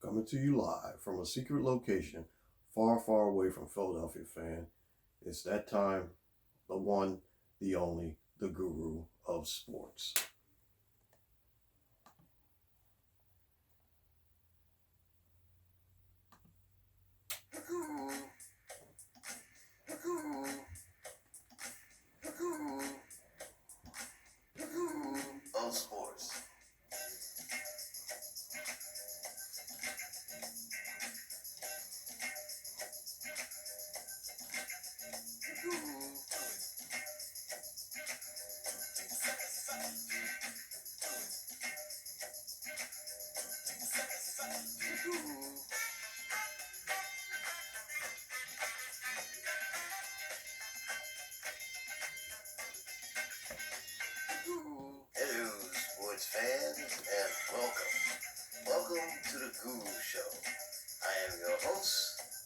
coming to you live from a secret location far, far away from Philadelphia, fan. It's that time, the one, the only, the guru of sports. Of sports. Hello, sports fans, and welcome. Welcome to the Guru Show. I am your host,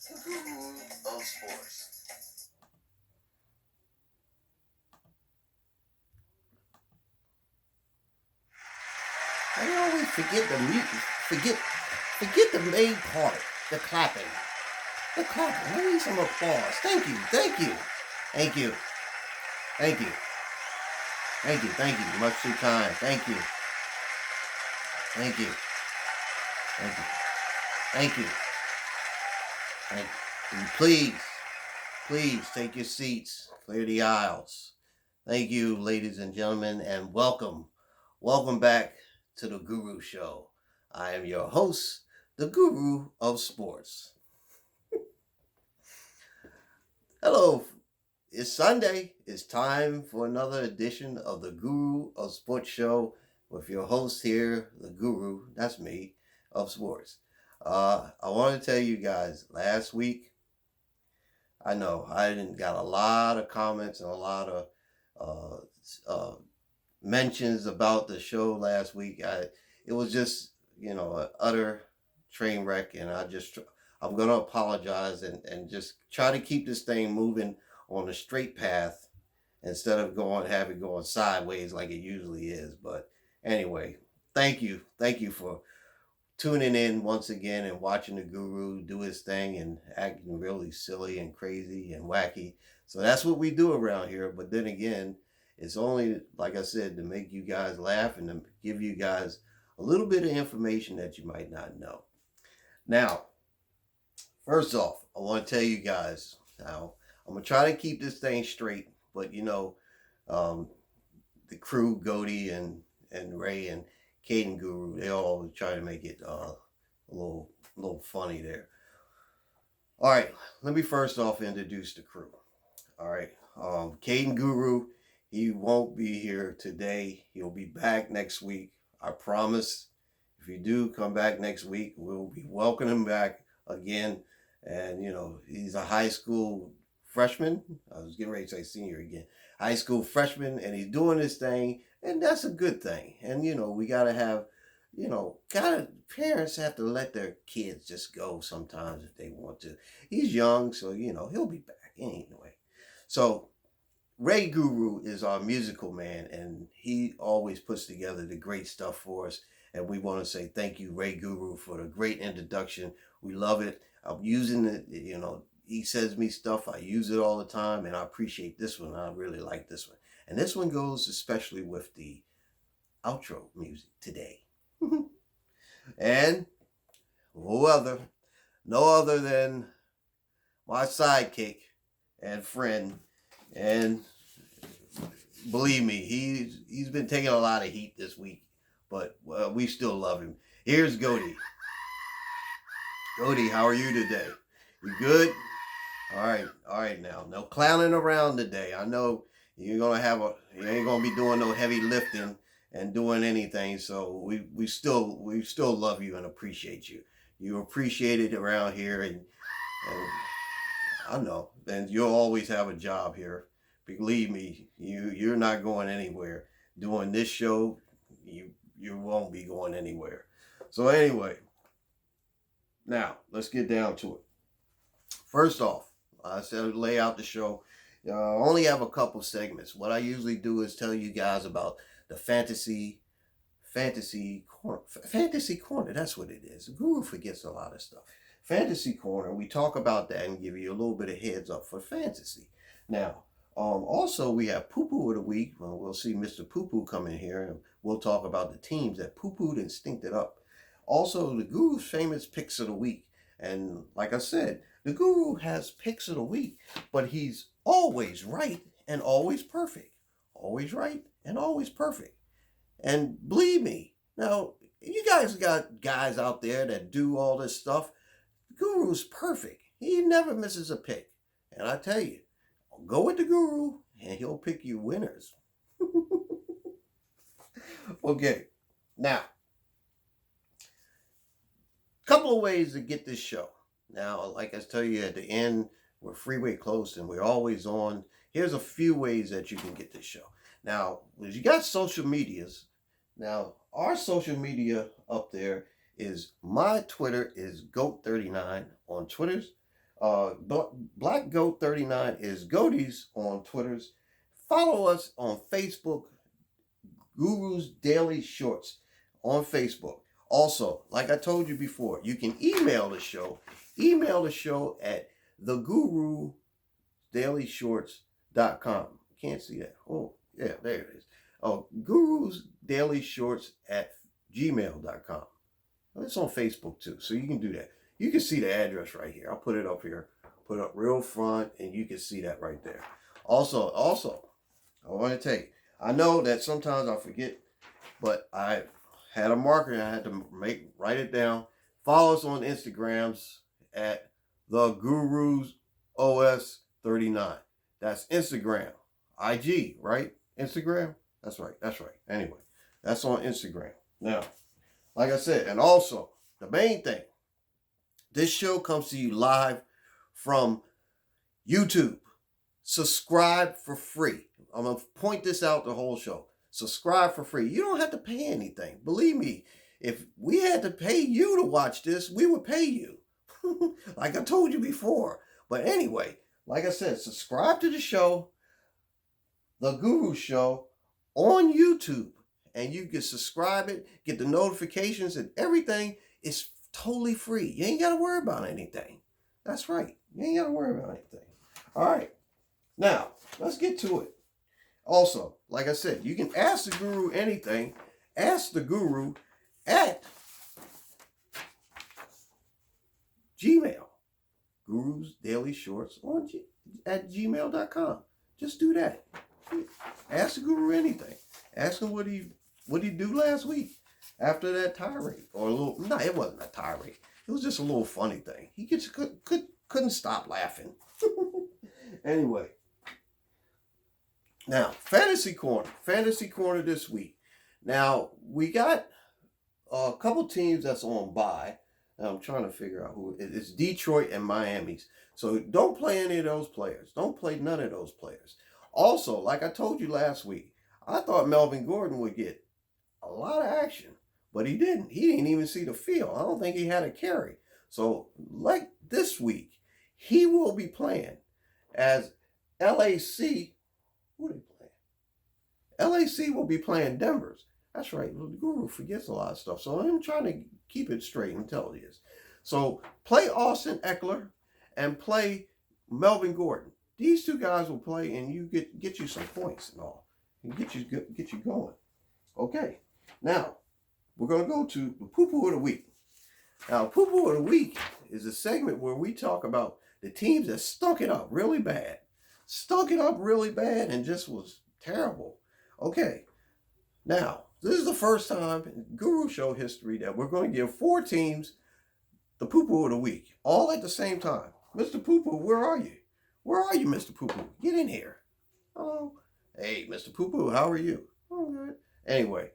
the Guru of Sports. I always forget the music. Forget the main part, the clapping. The clapping. I need some applause. Thank you. Thank you. Thank you. Thank you. Thank you. Thank you. Much too kind. Thank you. Thank you. Thank you. Thank you. Thank you. And please take your seats. Clear the aisles. Thank you, ladies and gentlemen, and welcome. Welcome back to the Guru Show. I am your host, the Guru of Sports. Hello. It's Sunday. It's time for another edition of the Guru of Sports Show with your host here, the Guru, that's me, of sports. I want to tell you guys, last week, I know I didn't got a lot of comments and a lot of mentions about the show last week. It was just, an utter train wreck, and I'm going to apologize and just try to keep this thing moving on a straight path instead of have it going sideways like it usually is. But anyway, thank you for tuning in once again and watching the Guru do his thing and acting really silly and crazy and wacky. So that's what we do around here. But then again, it's only, like I said, to make you guys laugh and to give you guys a little bit of information that you might not know. Now, first off, I want to tell you guys now, I'm going to try to keep this thing straight, but the crew, Goody and Ray and Caden Guru, they all try to make it a little funny there. All right, let me first off introduce the crew. All right, Caden Guru, he won't be here today. He'll be back next week. I promise. If you do come back next week, we'll be welcoming him back again. And, he's a high school freshman. I was getting ready to say senior again. High school freshman, and he's doing this thing, and that's a good thing. And, we got to have, parents have to let their kids just go sometimes if they want to. He's young, so, he'll be back anyway. So, Ray Guru is our musical man, and he always puts together the great stuff for us. And we want to say thank you, Ray Guru, for the great introduction. We love it. I'm using it, he says me stuff. I use it all the time, and I appreciate this one. I really like this one. And this one goes especially with the outro music today. And no other than my sidekick and friend. And believe me, he's been taking a lot of heat this week, but we still love him. Here's Goody. Goody, how are you today? You good? All right now. No clowning around today. I know you ain't gonna be doing no heavy lifting and doing anything. So we still love you and appreciate you. You appreciate it around here, and I know. And you'll always have a job here. Believe me, you're not going anywhere. Doing this show, you won't be going anywhere. So anyway, now let's get down to it. First off, I said lay out the show. I only have a couple segments. What I usually do is tell you guys about the fantasy Corner. Fantasy Corner, that's what it is. The Guru forgets a lot of stuff. Fantasy Corner, we talk about that and give you a little bit of heads up for fantasy. Now, also we have Poo Poo of the Week. Well, we'll see Mr. Poo Poo come in here and we'll talk about the teams that poo-pooed and stinked it up. Also, the Guru's famous picks of the week. And like I said, the Guru has picks of the week, but he's always right and always perfect. Always right and always perfect. And believe me, now, you guys got guys out there that do all this stuff. Guru's perfect. He never misses a pick. And I tell you, go with the Guru and he'll pick you winners. Okay, now, couple of ways to get this show. Now, like I tell you at the end, we're freeway close and we're always on. Here's a few ways that you can get this show. Now, you got social medias. Now, our social media up there is my Twitter is Goat39 on Twitters. Black Goat 39 is Goaties on Twitters. Follow us on Facebook, Guru's Daily Shorts on Facebook. Also, like I told you before, you can email the show. Email the show at thegurusdailyshorts.com. Can't see that. Oh, yeah, there it is. Oh, gurusdailyshorts@gmail.com. It's on Facebook too, so you can do that. You can see the address right here. I'll put it up here. Put it up real front, and you can see that right there. Also, I want to tell you, I know that sometimes I forget, but I had a marker and I had to write it down. Follow us on Instagrams at the Gurus OS 39. That's Instagram. IG, right? Instagram? That's right. Anyway, that's on Instagram. Now, like I said, and also, the main thing, this show comes to you live from YouTube. Subscribe for free. I'm going to point this out the whole show. Subscribe for free. You don't have to pay anything. Believe me, if we had to pay you to watch this, we would pay you. Like I told you before. But anyway, like I said, subscribe to the show, The Guru Show, on YouTube. And you can subscribe it, get the notifications, and everything is totally free. You ain't got to worry about anything. That's right. You ain't got to worry about anything. All right. Now, let's get to it. Also, like I said, you can ask the Guru anything. Ask the Guru at Gmail. Guru's Daily Shorts at gmail.com. Just do that. Ask the Guru anything. Ask him what he do last week after that tirade. Or a little, no, it wasn't a tirade. It was just a little funny thing. He just couldn't stop laughing. Anyway. Now, Fantasy Corner this week. Now, we got a couple teams that's on bye. Now, I'm trying to figure out who. It's Detroit and Miami's. So don't play any of those players. Don't play none of those players. Also, like I told you last week, I thought Melvin Gordon would get a lot of action, but he didn't. He didn't even see the field. I don't think he had a carry. So, like this week, he will be playing as LAC. Who they playing? LAC will be playing Denver's. That's right. The Guru forgets a lot of stuff. So I'm trying to keep it straight and tell you this. So play Austin Eckler and play Melvin Gordon. These two guys will play and you get you some points and all. And get you going. Okay. Now, we're going to go to the Poo-Poo of the Week. Now, Poo-Poo of the Week is a segment where we talk about the teams that stunk it up really bad. Stunk it up really bad and just was terrible. Okay, now, this is the first time in Guru Show history that we're going to give 4 teams the Poo-Poo of the Week, all at the same time. Mr. Poo-Poo, where are you? Where are you, Mr. Poo-Poo? Get in here. Hello? Hey, Mr. Poo-Poo, how are you? Oh, good. Anyway,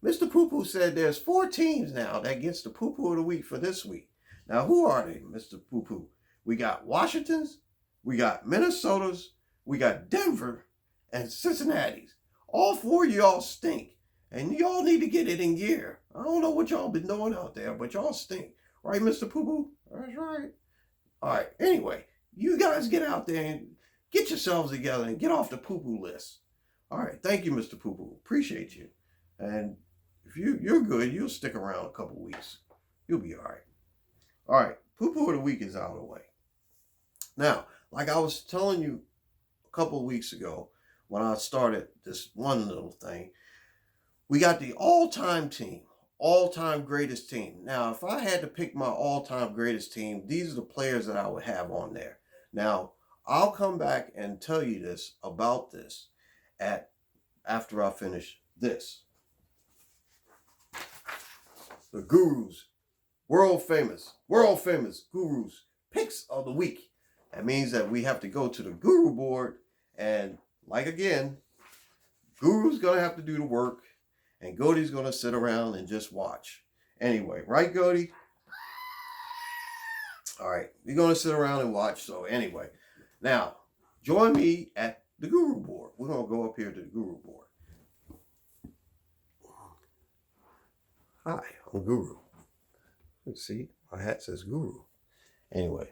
Mr. Poo-Poo said there's 4 teams now that gets the Poo-Poo of the Week for this week. Now, who are they, Mr. Poo-Poo? We got Washington's, we got Minnesota's, we got Denver, and Cincinnati's. All 4 of y'all stink. And y'all need to get it in gear. I don't know what y'all been doing out there, but y'all stink. Right, Mr. Poo-Poo? That's right. All right, anyway, you guys get out there and get yourselves together and get off the poo-poo list. All right, thank you, Mr. Poo-Poo. Appreciate you. And if if you're good, you'll stick around a couple weeks. You'll be all right. All right, poo-poo of the week is out of the way. Now, like I was telling you a couple of weeks ago when I started this one little thing, we got the all-time team, all-time greatest team. Now, if I had to pick my all-time greatest team, these are the players that I would have on there. Now, I'll come back and tell you about this after I finish this. The Guru's world famous Guru's picks of the week. That means that we have to go to the Guru board, and like again, Guru's gonna have to do the work, and Goaty's gonna sit around and just watch. Anyway, right, Goaty? All right, you're gonna sit around and watch. So anyway, now join me at the Guru board. We're gonna go up here to the Guru board. Hi, I'm Guru. Let's see, my hat says Guru. Anyway,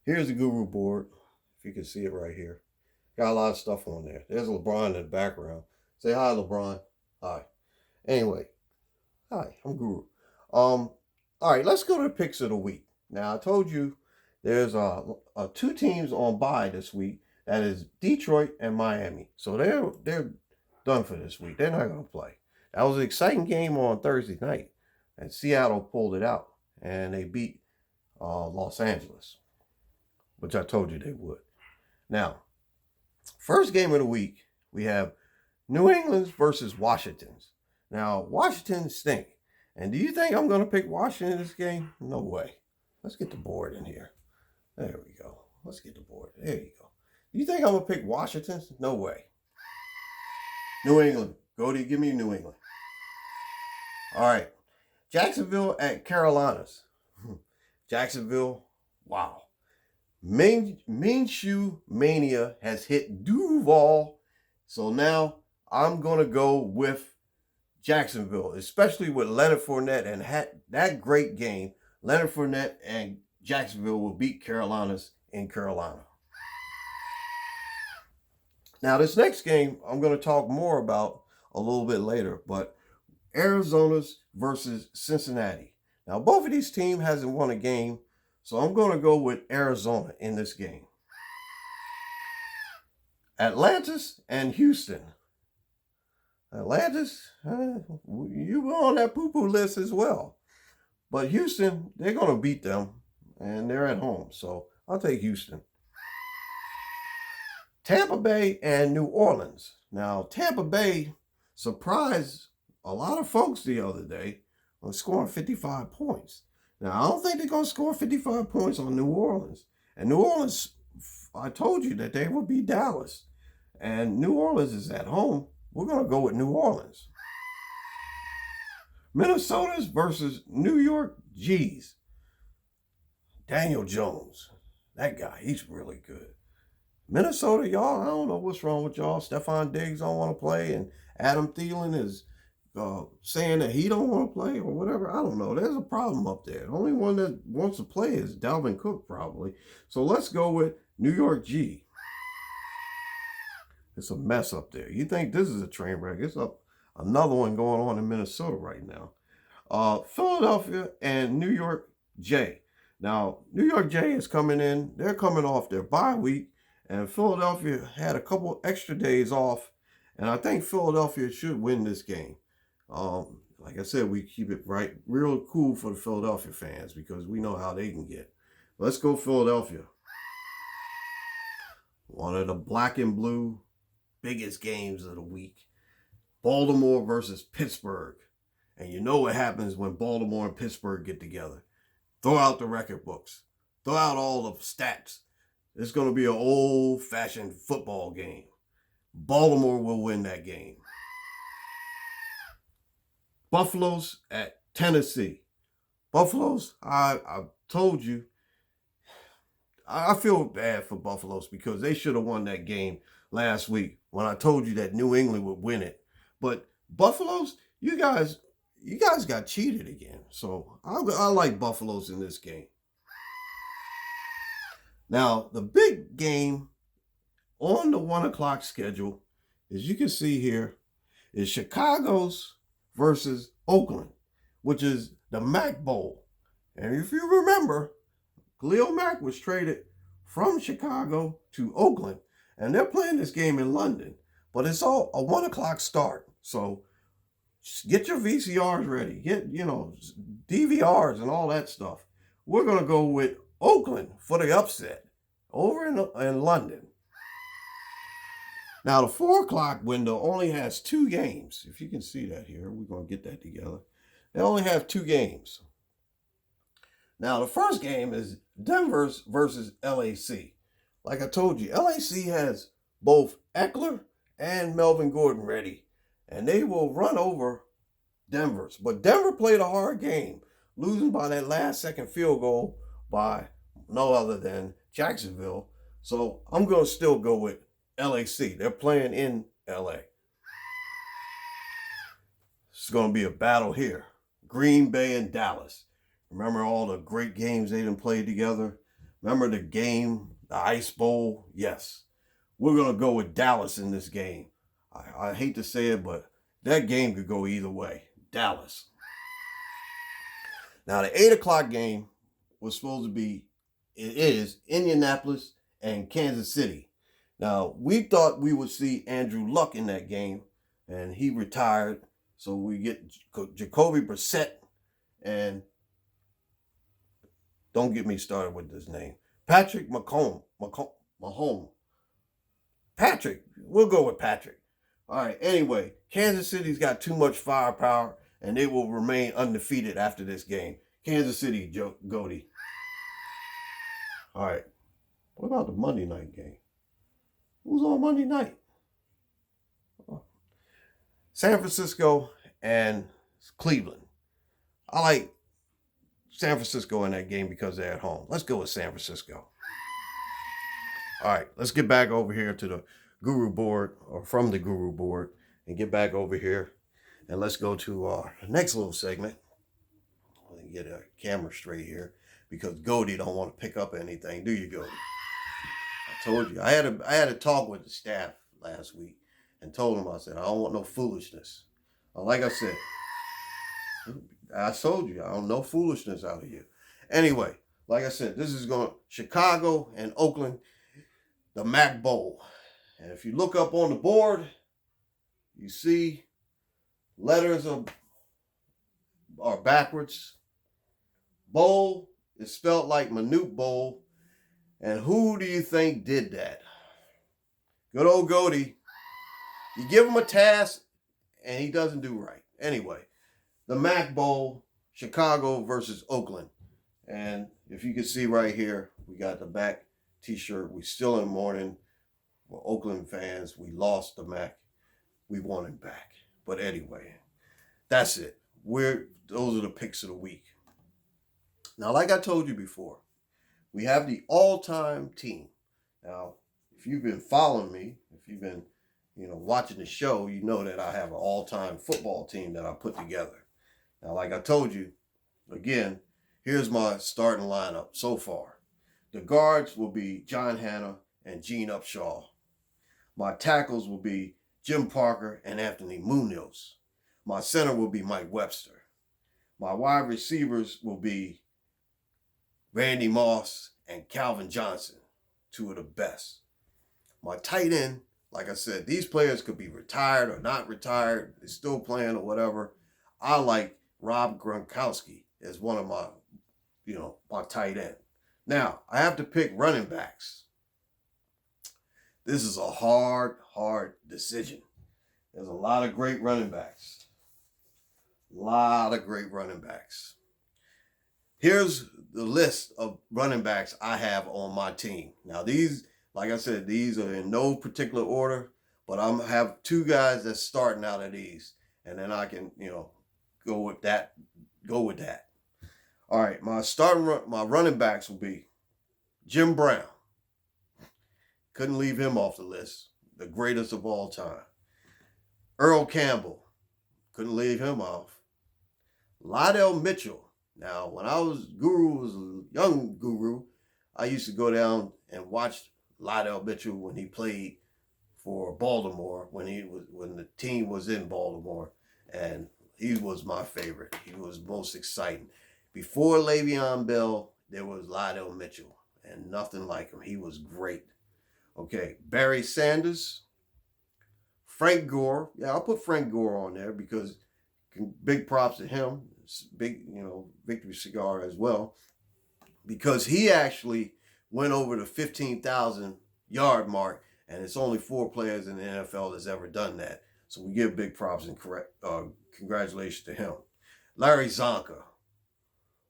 here's the Guru board. If you can see it right here. Got a lot of stuff on there. There's LeBron in the background. Say hi, LeBron. Hi. Anyway, hi, I'm Guru. All right, let's go to the picks of the week. Now, I told you there's two teams on bye this week. That is Detroit and Miami. So they're done for this week. They're not going to play. That was an exciting game on Thursday night, and Seattle pulled it out, and they beat Los Angeles, which I told you they would. Now, first game of the week, we have New England's versus Washington's. Now, Washington stink. And do you think I'm going to pick Washington in this game? No way. Let's get the board in here. There we go. Let's get the board. There you go. Do you think I'm going to pick Washington? No way. New England. Goaty, give me New England. All right. Jacksonville at Carolinas. Jacksonville, wow. Minshew mania has hit Duval. So now I'm going to go with Jacksonville, especially with Leonard Fournette and that great game. Leonard Fournette and Jacksonville will beat Carolinas in Carolina. Now, this next game I'm going to talk more about a little bit later, but Arizona's versus Cincinnati. Now, both of these teams hasn't won a game, so I'm going to go with Arizona in this game. Atlantis and Houston. Atlantis, you were on that poo-poo list as well. But Houston, they're going to beat them, and they're at home, so I'll take Houston. Tampa Bay and New Orleans. Now, Tampa Bay surprised a lot of folks the other day on scoring 55 points. Now, I don't think they're going to score 55 points on New Orleans. And New Orleans, I told you that they would beat Dallas. And New Orleans is at home. We're going to go with New Orleans. Minnesota's versus New York G's. Daniel Jones. That guy, he's really good. Minnesota, y'all, I don't know what's wrong with y'all. Stephon Diggs don't want to play, and Adam Thielen is saying that he don't want to play or whatever. I don't know. There's a problem up there. The only one that wants to play is Dalvin Cook, probably. So let's go with New York G. It's a mess up there. You think this is a train wreck? It's another one going on in Minnesota right now. Philadelphia and New York J. Now, New York J is coming in. They're coming off their bye week. And Philadelphia had a couple extra days off. And I think Philadelphia should win this game. Like I said, we keep it real cool for the Philadelphia fans because we know how they can get. Let's go Philadelphia. One of the black and blue biggest games of the week. Baltimore versus Pittsburgh. And you know what happens when Baltimore and Pittsburgh get together. Throw out the record books. Throw out all the stats. It's going to be an old-fashioned football game. Baltimore will win that game. Buffalo's at Tennessee. Buffalo's, I told you, I feel bad for Buffalo's because they should have won that game last week when I told you that New England would win it. But Buffalo's, you guys got cheated again. So I like Buffalo's in this game. Now, the big game on the 1 o'clock schedule, as you can see here, is Chicago's versus Oakland, which is the Mac Bowl. And if you remember, Khalil Mack was traded from Chicago to Oakland, and they're playing this game in London. But it's all a 1 o'clock start. So just get your VCRs ready. Get, DVRs and all that stuff. We're going to go with Oakland for the upset over in London. Now, the 4 o'clock window only has 2 games. If you can see that here, we're going to get that together. They only have 2 games. Now, the first game is Denver's versus LAC. Like I told you, LAC has both Eckler and Melvin Gordon ready, and they will run over Denver's. But Denver played a hard game, losing by that last-second field goal by no other than Jacksonville. So I'm going to still go with LAC. They're playing in LA. It's going to be a battle here. Green Bay and Dallas. Remember all the great games they done played together? Remember the game, the Ice Bowl? Yes. We're going to go with Dallas in this game. I hate to say it, but that game could go either way. Dallas. Now, the 8 o'clock game was supposed to be, it is, Indianapolis and Kansas City. Now, we thought we would see Andrew Luck in that game, and he retired. So we get Jacoby Brissett and, don't get me started with this name, Patrick Mahomes. Patrick. We'll go with Patrick. All right. Anyway, Kansas City's got too much firepower, and they will remain undefeated after this game. Kansas City, Goody. All right. What about the Monday night game? Who's on Monday night? San Francisco and Cleveland. I like San Francisco in that game because they're at home. Let's go with San Francisco. All right, let's get back over here to the Guru board, or from the Guru board, and get back over here. And let's go to our next little segment. Let me get a camera straight here, because Goldie don't want to pick up anything, do you, Goldie? I told you. I had a talk with the staff last week and told them, I said, I don't want no foolishness. Like I said, I told you, I don't know foolishness out of you. Anyway, like I said, this is going Chicago and Oakland, the Mac Bowl. And if you look up on the board, you see letters are backwards. Bowl is spelled like Manute Bowl. And who do you think did that? Good old Goldie. You give him a task, and he doesn't do right. Anyway, the Mac Bowl, Chicago versus Oakland. And if you can see right here, we got the back t-shirt. We still in mourning. We're Oakland fans. We lost the Mac. We want him back. But anyway, that's it. Those are the picks of the week. Now, like I told you before, we have the all-time team. Now, if you've been following me, if you've been, watching the show, you know that I have an all-time football team that I put together. Now, like I told you, again, here's my starting lineup so far. The guards will be John Hanna and Gene Upshaw. My tackles will be Jim Parker and Anthony Munoz. My center will be Mike Webster. My wide receivers will be Randy Moss and Calvin Johnson, 2 of the best. My tight end, like I said, these players could be retired or not retired. They're still playing or whatever. I like Rob Gronkowski as one of my, my tight end. Now, I have to pick running backs. This is a hard decision. There's a lot of great running backs. Here's the list of running backs I have on my team. Now, these, like I said, these are in no particular order, but I'm going to have 2 guys that's starting out of these, and then I can, go with that. All right, my running backs will be Jim Brown. Couldn't leave him off the list. The greatest of all time. Earl Campbell. Couldn't leave him off. Lydell Mitchell. Now, when I was a young Guru, I used to go down and watch Lydell Mitchell when he played for Baltimore when the team was in Baltimore, and he was my favorite. He was most exciting. Before Le'Veon Bell, there was Lydell Mitchell, and nothing like him. He was great. Okay, Barry Sanders, Frank Gore. Yeah, I'll put Frank Gore on there because big props to him. Big, Victory Cigar as well, because he actually went over the 15,000 yard mark, and it's only 4 players in the NFL that's ever done that. So we give big props and congratulations to him. Larry Zonka,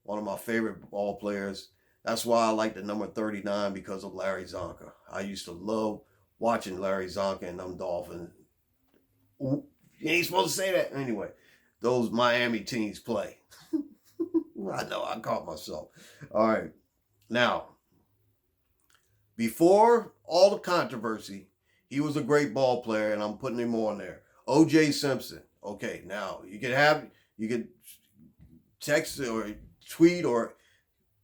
one of my favorite ball players. That's why I like the number 39, because of Larry Zonka. I used to love watching Larry Zonka and them Dolphins. Ooh, you ain't supposed to say that. Anyway, those Miami teams play. I know, I caught myself. All right. Now, before all the controversy, he was a great ball player, and I'm putting him on there. O.J. Simpson. Okay, now you could text or tweet or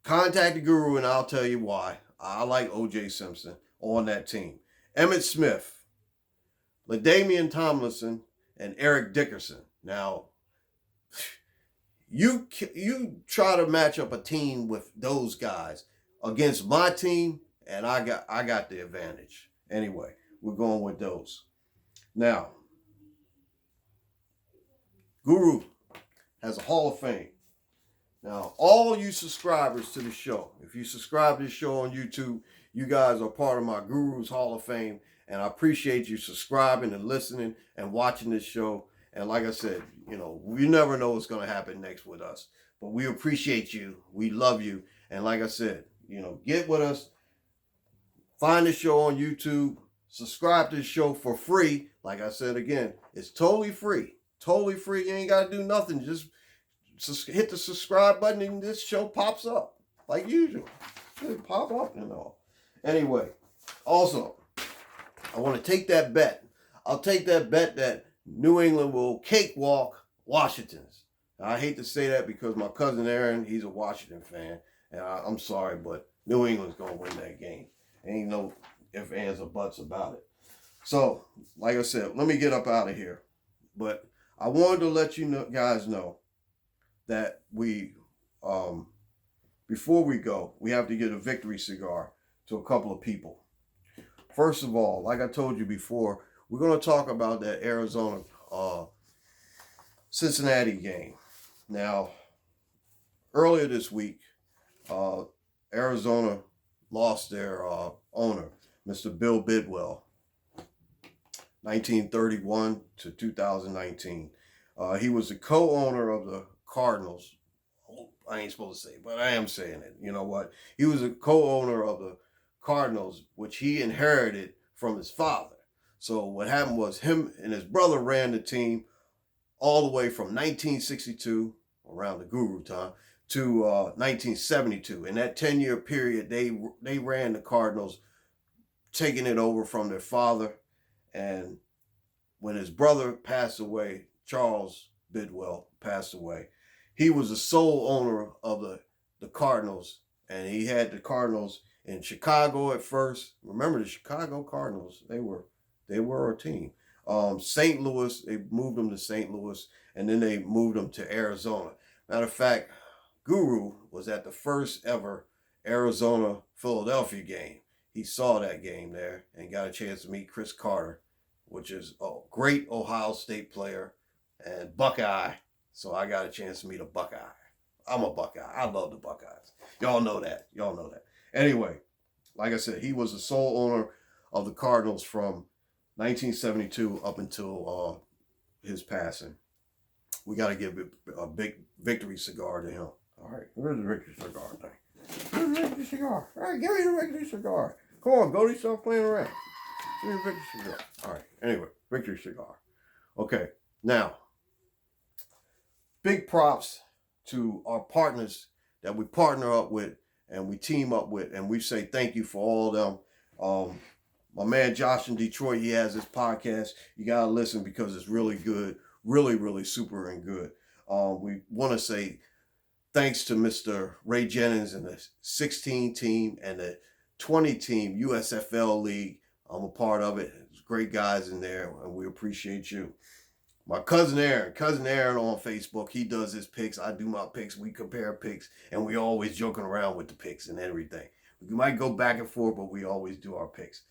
contact the Guru, and I'll tell you why. I like O.J. Simpson on that team. Emmitt Smith, LaDainian Tomlinson, and Eric Dickerson. Now, you try to match up a team with those guys against my team, and I got the advantage. Anyway, we're going with those. Now, Guru has a Hall of Fame. Now, all you subscribers to the show, if you subscribe to the show on YouTube, you guys are part of my Guru's Hall of Fame, and I appreciate you subscribing and listening and watching this show. And like I said, we never know what's going to happen next with us, but we appreciate you. We love you. And like I said, get with us. Find the show on YouTube. Subscribe to the show for free. Like I said again, it's totally free. Totally free. You ain't got to do nothing. Just hit the subscribe button and this show pops up like usual. It'll pop up and all. Anyway, also, I want to take that bet. I'll take that bet that New England will cakewalk Washington's. Now, I hate to say that because my cousin Aaron, he's a Washington fan. And I'm sorry, but New England's going to win that game. Ain't no ifs, ands, or buts about it. So, like I said, let me get up out of here. But I wanted to let you guys know that before we go, we have to get a victory cigar to a couple of people. First of all, like I told you before, we're going to talk about that Arizona Cincinnati game. Now, earlier this week, Arizona lost their owner, Mr. Bill Bidwell, 1931 to 2019. He was the co-owner of the Cardinals. I ain't supposed to say, but I am saying it. You know what? He was a co-owner of the Cardinals, which he inherited from his father. So what happened was him and his brother ran the team all the way from 1962, around the Guru time, to 1972. In that 10-year period, they ran the Cardinals, taking it over from their father. And when his brother passed away, Charles Bidwell passed away, he was the sole owner of the Cardinals, and he had the Cardinals in Chicago at first. Remember the Chicago Cardinals? They were a team. St. Louis, they moved them to St. Louis, and then they moved them to Arizona. Matter of fact, Guru was at the first ever Arizona-Philadelphia game. He saw that game there and got a chance to meet Chris Carter, which is a great Ohio State player and Buckeye. So I got a chance to meet a Buckeye. I'm a Buckeye. I love the Buckeyes. Y'all know that. Anyway, like I said, he was the sole owner of the Cardinals from 1972 up until his passing. We got to give a big victory cigar to him. All right, where's the victory cigar thing? Where's the victory cigar? All right, give me the victory cigar. Come on, go to stop playing around. Give me the victory cigar. All right, anyway, victory cigar. Okay, now, big props to our partners that we partner up with and we team up with, and we say thank you for all of them. My man Josh in Detroit, he has his podcast. You got to listen because it's really good, really, really super and good. We want to say thanks to Mr. Ray Jennings and the 16 team and the 20 team USFL League. I'm a part of it. There's great guys in there, and we appreciate you. My cousin Aaron on Facebook, he does his picks. I do my picks. We compare picks, and we always joking around with the picks and everything. We might go back and forth, but we always do our picks.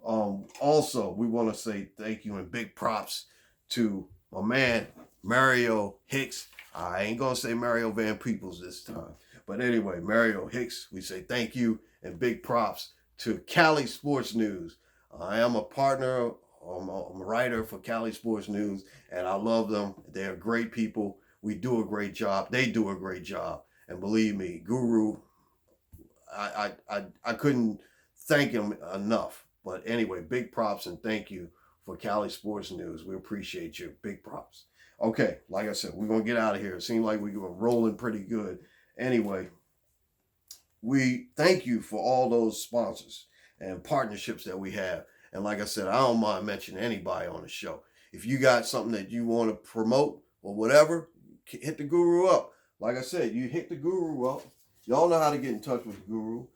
Also, we want to say thank you and big props to my man, Mario Hicks. I ain't going to say Mario Van Peebles this time. But anyway, Mario Hicks, we say thank you and big props to Cali Sports News. I am a partner. I'm a writer for Cali Sports News, and I love them. They're great people. We do a great job. They do a great job. And believe me, Guru, I couldn't thank him enough. But anyway, big props and thank you for Cali Sports News. We appreciate you. Big props. Okay, like I said, we're going to get out of here. It seemed like we were rolling pretty good. Anyway, we thank you for all those sponsors and partnerships that we have. And like I said, I don't mind mentioning anybody on the show. If you got something that you want to promote or whatever, hit the Guru up. Like I said, you hit the Guru up. Y'all know how to get in touch with the Guru.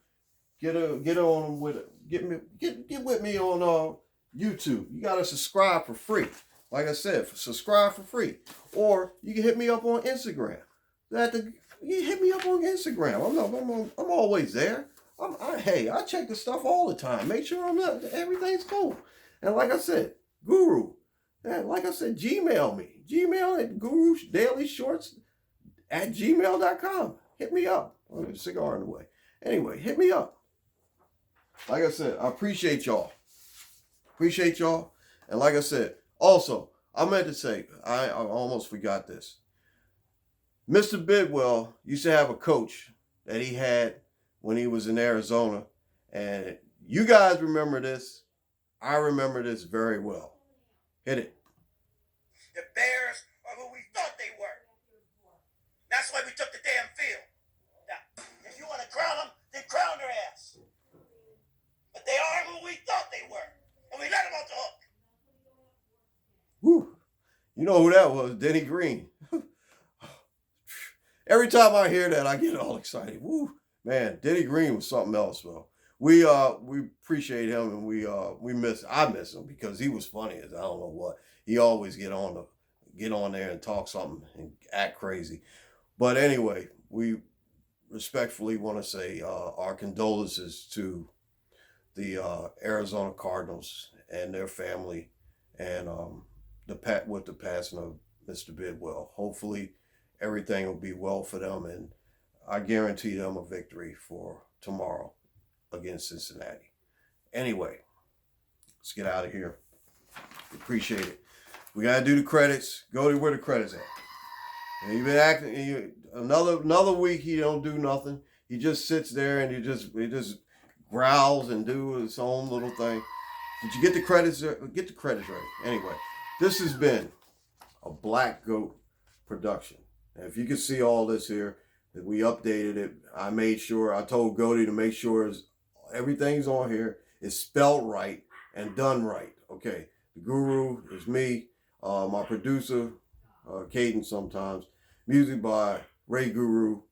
Get on with it. Get with me on YouTube. You gotta subscribe for free. Like I said, subscribe for free. Or you can hit me up on Instagram. You hit me up on Instagram. I'm always there. I check the stuff all the time. Make sure everything's cool. And like I said, Guru. And like I said, Gmail me. Gmail at gurudailyshorts@gmail.com. Hit me up. Oh, there's a cigar in the way. Anyway, hit me up. Like I said, I appreciate y'all. And like I said, also, I meant to say, I almost forgot this. Mr. Bidwell used to have a coach that he had when he was in Arizona. And you guys remember this. I remember this very well. Hit it. The Bears are who we thought they were. That's why we took the damn field. Now, if you want to crown them, then crown their ass. But they are who we thought they were. And we let them off the hook. Whew. You know who that was? Denny Green. Every time I hear that, I get all excited. Woo. Man, Denny Green was something else, though. We appreciate him, and I miss him because he was funny as I don't know what. He always get on there and talk something and act crazy. But anyway, we respectfully want to say our condolences to the Arizona Cardinals and their family, and with the passing of Mr. Bidwell. Hopefully, everything will be well for them, and I guarantee them a victory for tomorrow against Cincinnati. Anyway, let's get out of here. Appreciate it. We gotta do the credits. Go to where the credits at. And you've been acting. Another week he don't do nothing. He just sits there and he just growls and do his own little thing. Did you get the credits? Get the credits right. Anyway, this has been a Black Goat production. And if you can see all this here, that we updated it. I told Goaty to make sure everything's on here. It's spelled right and done right. Okay. The Guru is me. My producer, Caden sometimes. Music by Ray Guru.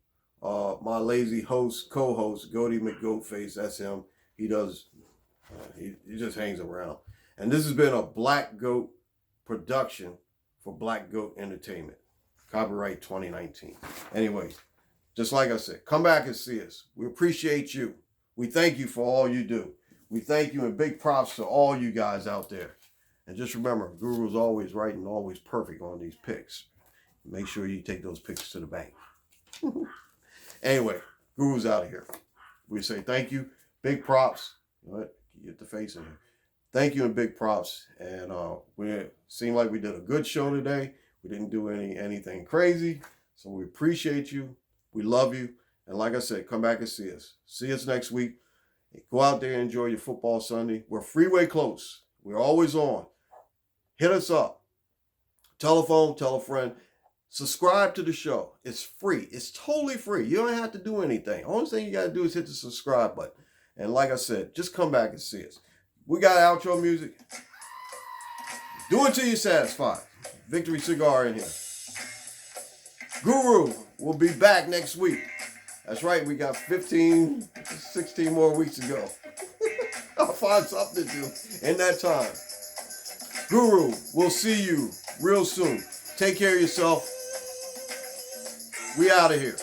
My lazy co-host, Goaty McGoatface. That's him. He does, he just hangs around. And this has been a Black Goat production for Black Goat Entertainment. Copyright 2019. Anyway, just like I said, come back and see us. We appreciate you. We thank you for all you do. We thank you, and big props to all you guys out there. And just remember, Guru's always right and always perfect on these picks. Make sure you take those picks to the bank. Anyway, Guru's out of here. We say thank you, big props. Get the face in here. Thank you and big props. And we seemed like we did a good show today. We didn't do anything crazy. So we appreciate you. We love you. And like I said, come back and see us. See us next week. Go out there and enjoy your football Sunday. We're freeway close. We're always on. Hit us up. Telephone, tell a friend. Subscribe to the show. It's free. It's totally free. You don't have to do anything. Only thing you got to do is hit the subscribe button. And like I said, just come back and see us. We got outro music. Do it till you're satisfied. Victory Cigar in here. Guru will be back next week. That's right. We got 16 more weeks to go. I'll find something to do in that time. Guru, we'll see you real soon. Take care of yourself. We out of here.